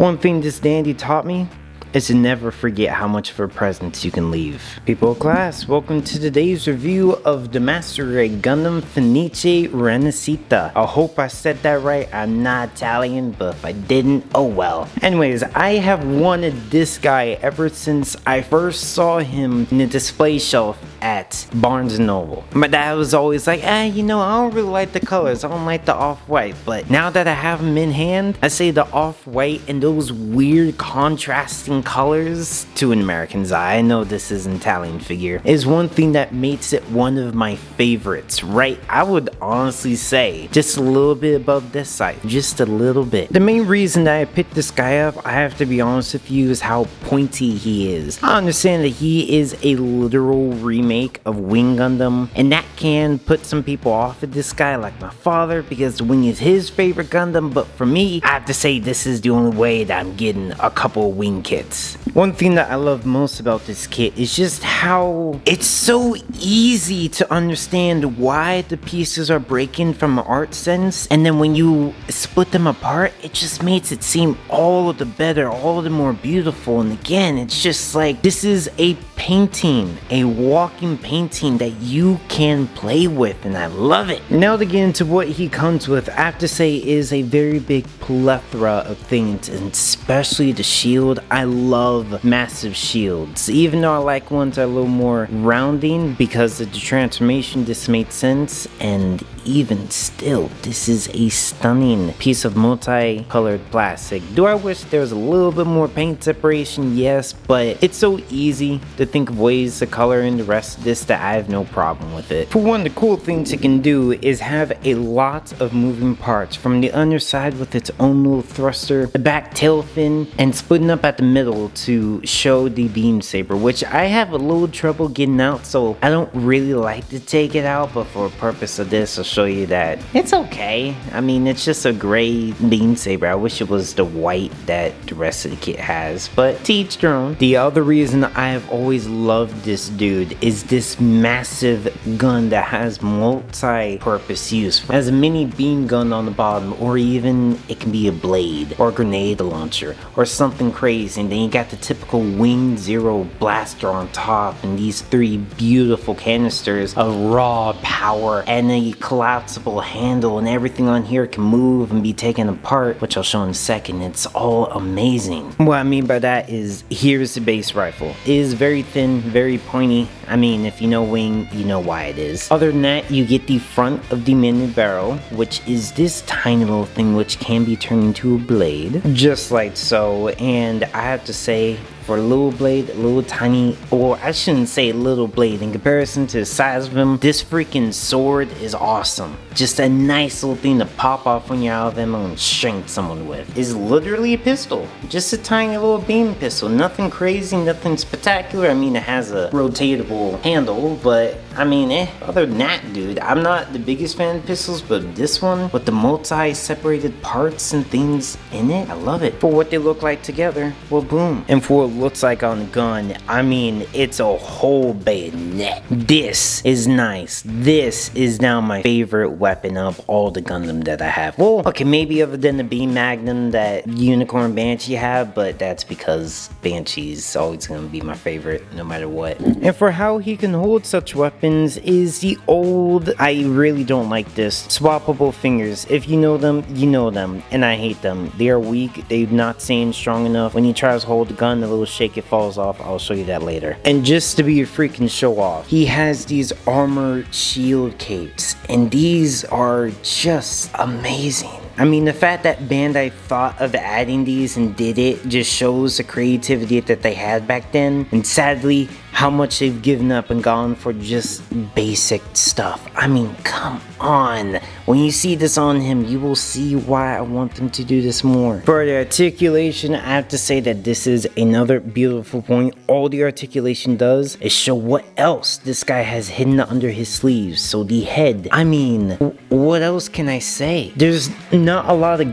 One thing this dandy taught me is to never forget how much of a presence you can leave. People of class, welcome to today's review of the Master Race Gundam Fenice Rinascita. I hope I said that right. I'm not Italian, but if I didn't, oh well. Anyways, I have wanted this guy ever since I first saw him in the display shelf at Barnes & Noble. My dad was always like, you know, I don't really like the colors. I don't like the off-white. But now that I have him in hand, I say the off-white and those weird contrasting colors to an American's eye, I know this is an Italian figure, is one thing that makes it one of my favorites, right? I would honestly say just a little bit above this side, just a little bit. The main reason that I picked this guy up, I have to be honest with you, is how pointy he is. I understand that he is a literal remake of Wing Gundam, and that can put some people off of this guy, like my father, because Wing is his favorite Gundam, but for me, I have to say this is the only way that I'm getting a couple of Wing kits. One thing that I love most about this kit is just how it's so easy to understand why the pieces are breaking from an art sense, and then when you split them apart, it just makes it seem all of the better, all of the more beautiful. And again, it's just like, this is a painting, a walking painting that you can play with, and I love it. Now to get into what he comes with, I have to say is a very big plethora of things, and especially the shield. I love massive shields, even though I like ones that are a little more rounding because of the transformation. This made sense, and even still, this is a stunning piece of multicolored plastic. Do I wish there was a little bit more paint separation? Yes, but it's so easy to think of ways to color in the rest of this that I have no problem with it. For one, the cool things it can do is have a lot of moving parts, from the underside with its own little thruster, the back tail fin, and splitting up at the middle to show the beam saber, which I have a little trouble getting out, so I don't really like to take it out, but for the purpose of this, I'll show you that it's okay. I mean, it's just a gray beam saber. I wish it was the white that the rest of the kit has, but to each their own. The other reason I have always loved this dude is this massive gun that has multi-purpose use. It has a mini beam gun on the bottom, or even it can be a blade or a grenade launcher or something crazy, and then you got the typical Wing Zero blaster on top, and these three beautiful canisters of raw power, and a collapsible handle, and everything on here can move and be taken apart, which I'll show in a second. It's all amazing. What I mean by that is, here's the base rifle. It is very thin, very pointy. I mean, if you know Wing, you know why it is. Other than that, you get the front of the mini barrel, which is this tiny little thing which can be turned into a blade, just like so. And I have to say, for a little blade, a little tiny, or I shouldn't say little blade, in comparison to the size of him, this freaking sword is awesome. Just a nice little thing to pop off when you're out of ammo and shank someone with. It's literally a pistol, just a tiny little beam pistol. Nothing crazy, nothing spectacular. I mean, it has a rotatable handle, but I mean, other than that, dude, I'm not the biggest fan of pistols, but this one with the multi-separated parts and things in it, I love it. For what they look like together, well, boom. And for what it looks like on the gun, I mean, it's a whole bayonet. This is nice. This is now my favorite weapon of all the Gundam that I have. Well, okay, maybe other than the Beam Magnum that Unicorn Banshee have, but that's because Banshee's always gonna be my favorite no matter what. And for how he can hold such weapons is the old, I really don't like this, swappable fingers. If you know them, you know them, and I hate them. They are weak, they're not staying strong enough. When he tries to hold the gun, a little shake, it falls off. I'll show you that later. And just to be a freaking show off, he has these armored shield capes, and these are just amazing. I mean, the fact that Bandai thought of adding these and did it just shows the creativity that they had back then, and sadly, how much they've given up and gone for just basic stuff. I mean, come on. When you see this on him, you will see why I want them to do this more. For the articulation, I have to say that this is another beautiful point. All the articulation does is show what else this guy has hidden under his sleeves. So the head, I mean, what else can I say? There's not a lot of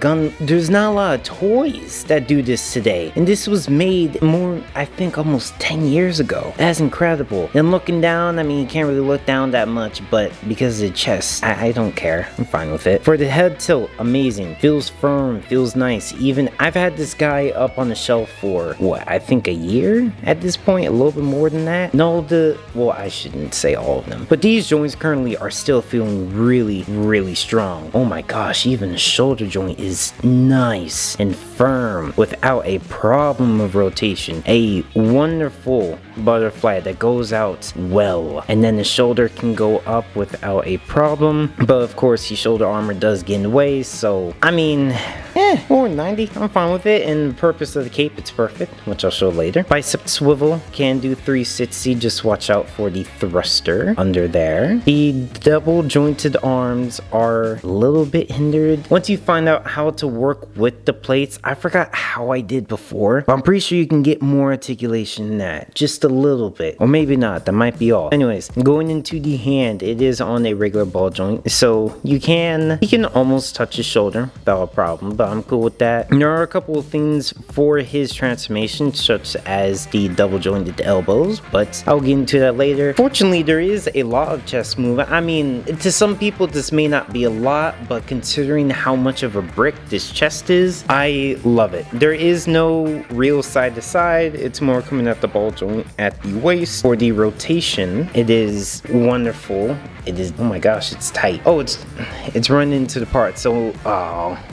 toys that do this today. And this was made more, I think, almost 10 years ago. That's incredible. And looking down, I mean, you can't really look down that much, but because of the chest, I don't care. I'm fine with it. For the head tilt, amazing. Feels firm, feels nice. Even I've had this guy up on the shelf for what, I think a year at this point, a little bit more than that. No, well, I shouldn't say all of them, but these joints currently are still feeling really strong. Oh my gosh, even the shoulder joint is nice and firm without a problem of rotation. A wonderful butterfly that goes out well, and then the shoulder can go up without a problem, but of course the shoulder armor does get in the way, so I mean, or 90, I'm fine with it. And the purpose of the cape, it's perfect, which I'll show later. Bicep swivel, can do 360, just watch out for the thruster under there. The double jointed arms are a little bit hindered. Once you find out how to work with the plates, I forgot how I did before, but I'm pretty sure you can get more articulation than that, just a little bit, or maybe not, that might be all. Anyways, going into the hand, it is on a regular ball joint, so you can almost touch his shoulder without a problem, but I'm cool with that. And there are a couple of things for his transformation, such as the double jointed elbows, but I'll get into that later. Fortunately, there is a lot of chest movement. I mean, to some people this may not be a lot, but considering how much of a brick this chest is, I love it. There is no real side to side, it's more coming at the ball joint at the waist. For the rotation, it is wonderful. It is, oh my gosh, it's tight. Oh, it's running into the part, so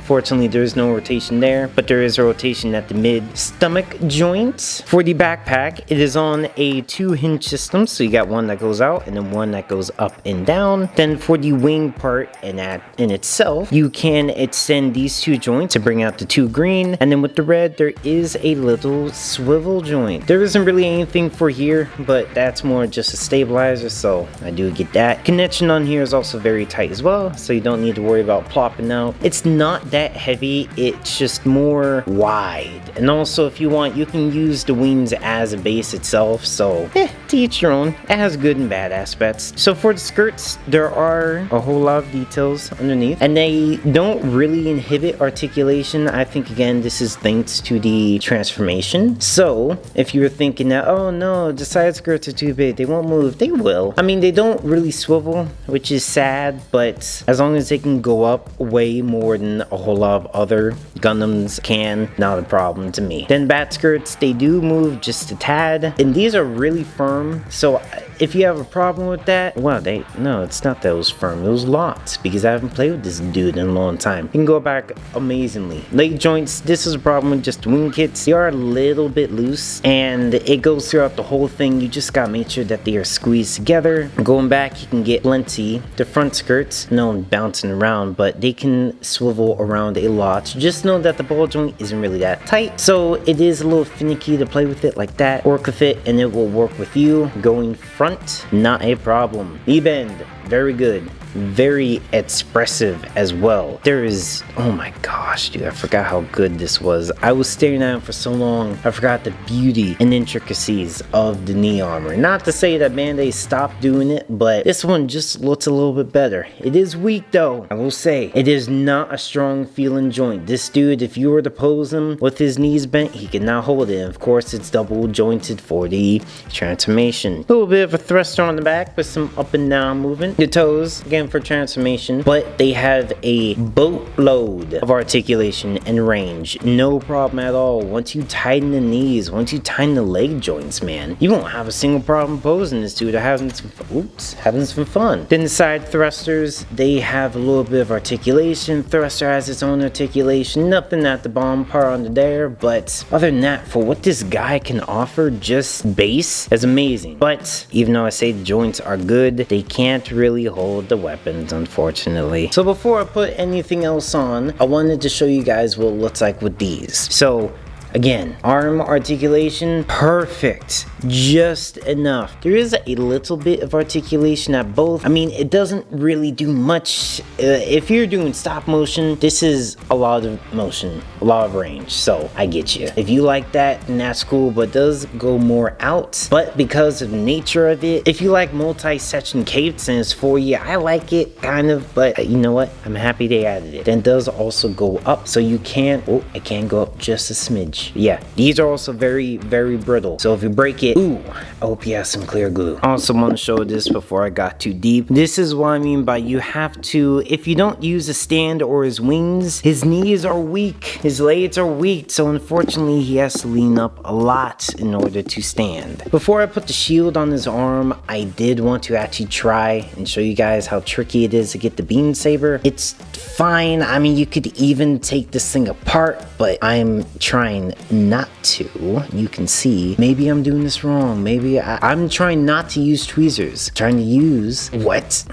fortunately there's no rotation there, but there is a rotation at the mid stomach joint. For the backpack, it is on a 2-hinge system, so you got one that goes out and then one that goes up and down. Then for the wing part, and that in itself, you can extend these 2 joints to bring out the 2 green, and then with the red there is a little swivel joint. There isn't really anything for here, but that's more just a stabilizer, so I do get that. Connection on here is also very tight as well, so you don't need to worry about plopping out. It's not that heavy, it's just more wide. And also, if you want, you can use the wings as a base itself, so to each your own. It has good and bad aspects. So for the skirts, there are a whole lot of details underneath, and they don't really inhibit articulation. I think again this is thanks to the transformation. So if you're thinking that, oh no, the side skirts are too big, they won't move, they will. I mean, they don't really swivel, which is sad, but as long as they can go up way more than a whole lot of other Gundams can, not a problem to me. Then bat skirts, they do move just a tad, and these are really firm, so if you have a problem with that, well, no, it's not that it was firm, it was locked, because I haven't played with this dude in a long time. You can go back amazingly. Leg joints, this is a problem with just wing kits. They are a little bit loose, and it goes throughout the whole thing. You just gotta make sure that they are squeezed together. Going back, you can get plenty. The front skirts, no bouncing around, but they can swivel around a lot. Just know that the ball joint isn't really that tight, so it is a little finicky to play with it like that. Work with it, and it will work with you. Going front, not a problem. Knee bend, very good. Very expressive as well. There is, oh my gosh, dude, I forgot how good this was. I was staring at it for so long, I forgot the beauty and intricacies of the knee armor. Not to say that Band-Aid stopped doing it, but this one just looks a little bit better. It is weak though, I will say. It is not a strong feeling joint. This dude, if you were to pose him with his knees bent, he cannot hold it. And of course, it's double jointed for the transformation. A little bit of a thruster on the back with some up and down movement. The toes, again, for transformation, but they have a boatload of articulation and range. No problem at all. Once you tighten the knees, once you tighten the leg joints, man, you won't have a single problem posing this dude or having some fun. Then the side thrusters, they have a little bit of articulation. Thruster has its own articulation. Nothing at the bottom part under there, but other than that, for what this guy can offer, just base is amazing. But even though I say the joints are good, they can't really hold the weapons, unfortunately. So before I put anything else on, I wanted to show you guys what it looks like with these. So again, arm articulation, perfect, just enough. There is a little bit of articulation at both. I mean, it doesn't really do much. If you're doing stop motion, this is a lot of motion, a lot of range, so I get you. If you like that, then that's cool, but it does go more out. But because of the nature of it, if you like multi-section capes and it's for you, I like it, kind of, but you know what? I'm happy they added it. Then it does also go up, so you can, it can go up just a smidge. much. Yeah, these are also very, very brittle. So if you break it, ooh, I hope you have some clear glue. I also want to show this before I got too deep. This is what I mean by you have to, if you don't use a stand or his wings, his knees are weak, his legs are weak, so unfortunately he has to lean up a lot in order to stand. Before I put the shield on his arm, I did want to actually try and show you guys how tricky it is to get the beam saber. It's fine. I mean, you could even take this thing apart, but I'm trying not to. You can see, maybe I'm doing this wrong. Maybe I'm trying not to use tweezers. I'm trying to use what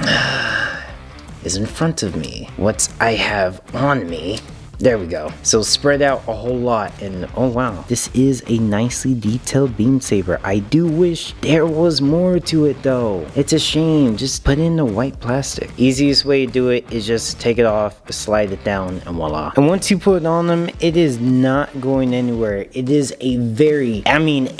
is in front of me, what I have on me. There we go. So spread out a whole lot, and oh wow, this is a nicely detailed beam saber. I do wish there was more to it though. It's a shame. Just put in the white plastic. Easiest way to do it is just take it off, slide it down, and voila. And once you put it on them, it is not going anywhere. It is a very,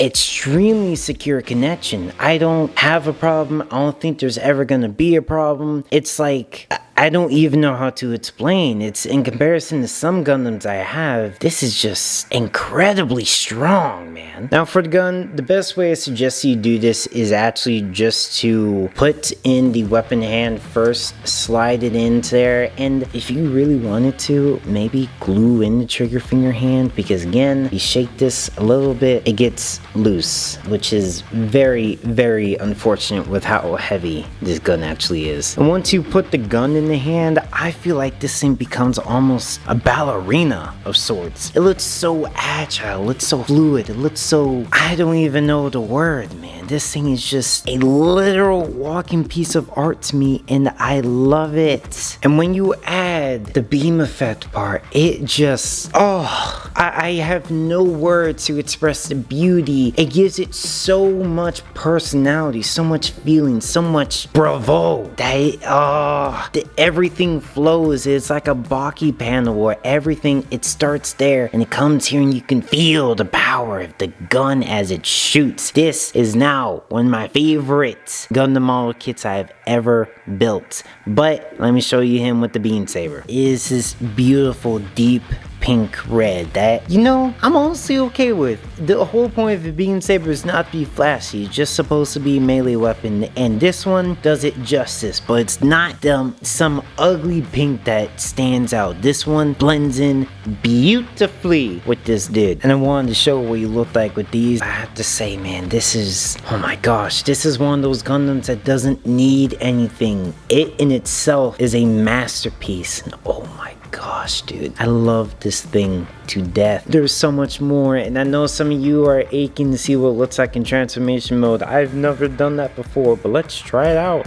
extremely secure connection. I don't have a problem. I don't think there's ever gonna be a problem. It's like, I don't even know how to explain. It's in comparison to some Gundams I have, this is just incredibly strong, man. Now for the gun, the best way I suggest you do this is actually just to put in the weapon hand first, slide it into there, and if you really wanted to, maybe glue in the trigger finger hand, because again, you shake this a little bit, it gets loose, which is very, very unfortunate with how heavy this gun actually is. And once you put the gun in the hand, I feel like this thing becomes almost a ballerina of sorts. It looks so agile, it looks so fluid, it looks so, I don't even know the word, man. This thing is just a literal walking piece of art to me, and I love it. And when you add the beam effect part, it just, oh, I have no words to express the beauty. It gives it so much personality, so much feeling, so much bravo that everything flows. It's like a Baki panel where everything, it starts there and it comes here and you can feel the power of the gun as it shoots. This is now one of my favorite Gundam model kits I've ever built. But let me show you him with the beam saber. It is this beautiful deep pink red that, you know, I'm honestly okay with. The whole point of the beam saber is not to be flashy, it's just supposed to be a melee weapon, and this one does it justice, but it's not some ugly pink that stands out. This one blends in beautifully with this dude, and I wanted to show what you look like with these. I have to say, man, this is, oh my gosh, this is one of those Gundams that doesn't need anything. It in itself is a masterpiece, and oh my gosh, dude, I love this thing to death. There's so much more, and I know some of you are aching to see what it looks like in transformation mode. I've never done that before, but let's try it out.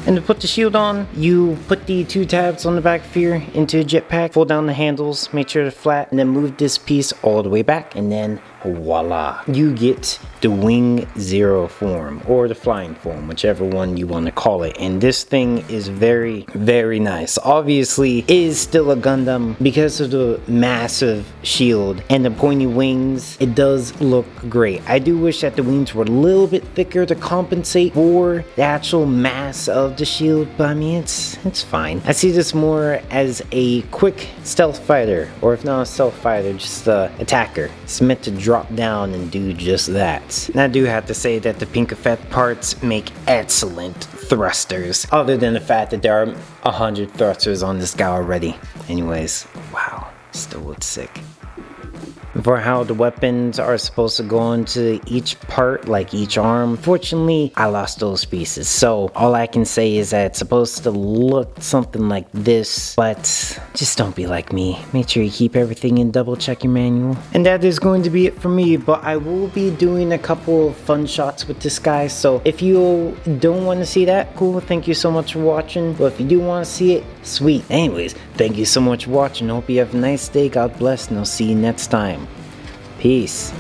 And to put the shield on, you put the two tabs on the back of here into a jetpack, fold down the handles, make sure they're flat, and then move this piece all the way back, and then voila, you get the Wing Zero form, or the flying form, whichever one you want to call it. And this thing is very, very nice. Obviously, it is still a Gundam because of the massive shield and the pointy wings. It does look great. I do wish that the wings were a little bit thicker to compensate for the actual mass of the shield, but I mean, it's fine. I see this more as a quick stealth fighter, or if not a stealth fighter, just a attacker. It's meant to drop down and do just that. And I do have to say that the pink effect parts make excellent thrusters, other than the fact that there are 100 thrusters on this guy already. Anyways, wow, still looks sick. for how the weapons are supposed to go into each part, like each arm. Fortunately, I lost those pieces, so all I can say is that it's supposed to look something like this, but just don't be like me. Make sure you keep everything and double check your manual. And that is going to be it for me, but I will be doing a couple of fun shots with this guy, so if you don't want to see that, cool, thank you so much for watching. But if you do want to see it, sweet. Anyways, thank you so much for watching. Hope you have a nice day. God bless, and I'll see you next time. Peace.